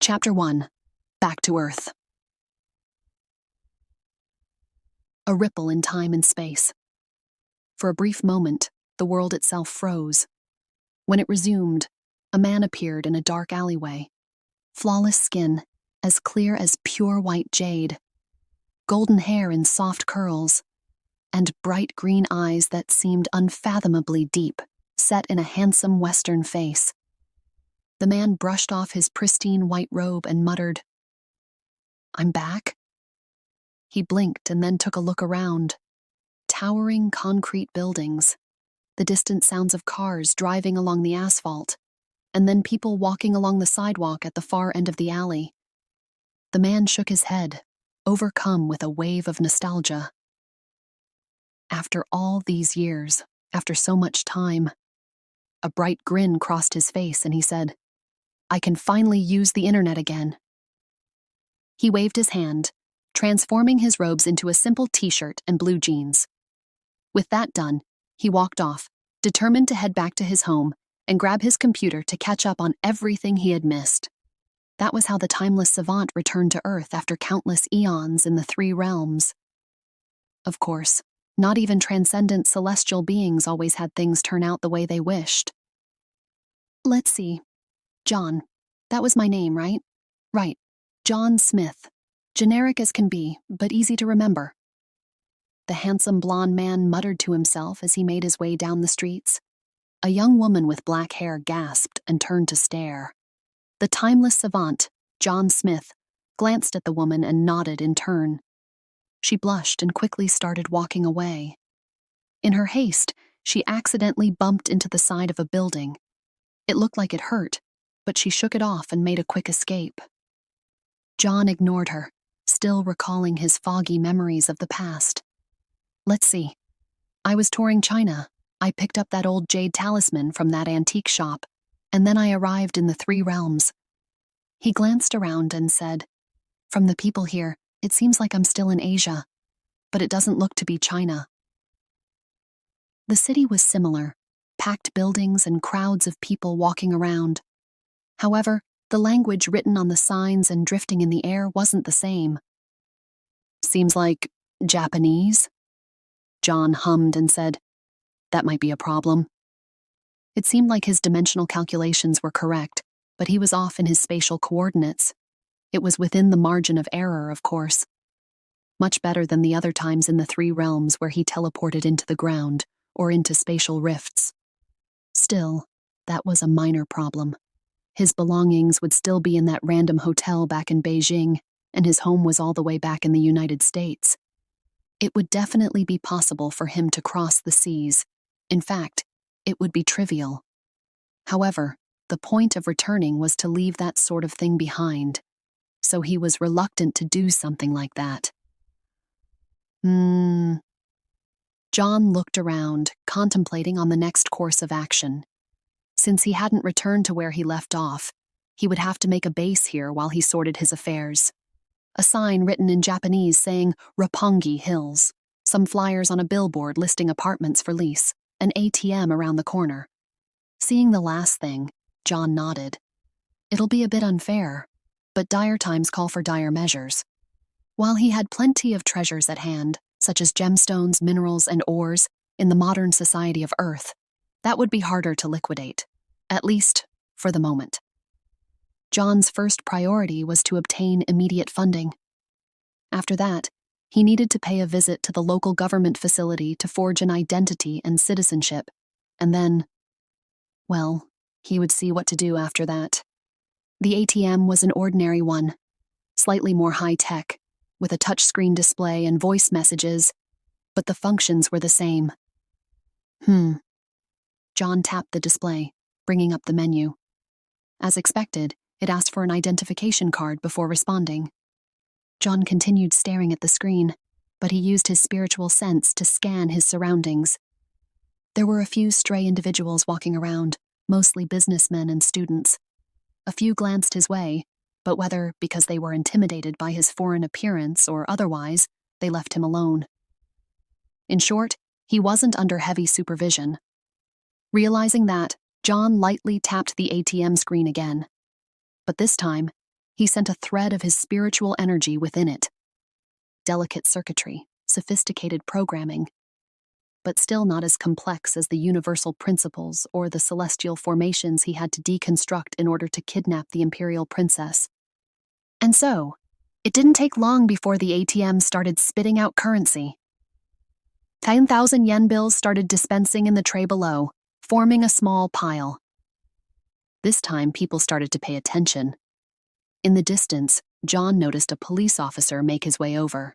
Chapter 1. Back to Earth. A ripple in time and space. For a brief moment, the world itself froze. When it resumed, a man appeared in a dark alleyway. Flawless skin, as clear as pure white jade. Golden hair in soft curls. And bright green eyes that seemed unfathomably deep, set in a handsome Western face. The man brushed off his pristine white robe and muttered, "I'm back?" He blinked and then took a look around. Towering concrete buildings, the distant sounds of cars driving along the asphalt, and then people walking along the sidewalk at the far end of the alley. The man shook his head, overcome with a wave of nostalgia. After all these years, after so much time, a bright grin crossed his face and he said, "I can finally use the internet again." He waved his hand, transforming his robes into a simple t-shirt and blue jeans. With that done, he walked off, determined to head back to his home and grab his computer to catch up on everything he had missed. That was how the timeless savant returned to Earth after countless eons in the three realms. Of course, not even transcendent celestial beings always had things turn out the way they wished. Let's see. John. That was my name, right? Right. John Smith. Generic as can be, but easy to remember. The handsome blonde man muttered to himself as he made his way down the streets. A young woman with black hair gasped and turned to stare. The timeless savant, John Smith, glanced at the woman and nodded in turn. She blushed and quickly started walking away. In her haste, she accidentally bumped into the side of a building. It looked like it hurt, but she shook it off and made a quick escape. John ignored her, still recalling his foggy memories of the past. Let's see. I was touring China. I picked up that old jade talisman from that antique shop, and then I arrived in the three realms. He glanced around and said, "From the people here, it seems like I'm still in Asia, but it doesn't look to be China." The city was similar, packed buildings and crowds of people walking around. However, the language written on the signs and drifting in the air wasn't the same. "Seems like Japanese?" John hummed and said, "That might be a problem." It seemed like his dimensional calculations were correct, but he was off in his spatial coordinates. It was within the margin of error, of course. Much better than the other times in the three realms where he teleported into the ground or into spatial rifts. Still, that was a minor problem. His belongings would still be in that random hotel back in Beijing, and his home was all the way back in the United States. It would definitely be possible for him to cross the seas. In fact, it would be trivial. However, the point of returning was to leave that sort of thing behind, so he was reluctant to do something like that. John looked around, contemplating on the next course of action. Since he hadn't returned to where he left off, he would have to make a base here while he sorted his affairs. A sign written in Japanese saying Roppongi Hills, some flyers on a billboard listing apartments for lease, an ATM around the corner. Seeing the last thing, John nodded. It'll be a bit unfair, but dire times call for dire measures. While he had plenty of treasures at hand, such as gemstones, minerals, and ores, in the modern society of Earth, that would be harder to liquidate, at least for the moment. John's first priority was to obtain immediate funding. After that, he needed to pay a visit to the local government facility to forge an identity and citizenship, and then, well, he would see what to do after that. The ATM was an ordinary one, slightly more high-tech, with a touchscreen display and voice messages, but the functions were the same. John tapped the display, bringing up the menu. As expected, it asked for an identification card before responding. John continued staring at the screen, but he used his spiritual sense to scan his surroundings. There were a few stray individuals walking around, mostly businessmen and students. A few glanced his way, but whether because they were intimidated by his foreign appearance or otherwise, they left him alone. In short, he wasn't under heavy supervision. Realizing that, John lightly tapped the ATM screen again. But this time, He sent a thread of his spiritual energy within it. Delicate circuitry, sophisticated programming, but still not as complex as the universal principles or the celestial formations he had to deconstruct in order to kidnap the imperial princess. And so, it didn't take long before the ATM started spitting out currency. 10,000 yen bills started dispensing in the tray below, forming a small pile. This time, people started to pay attention. In the distance, John noticed a police officer make his way over.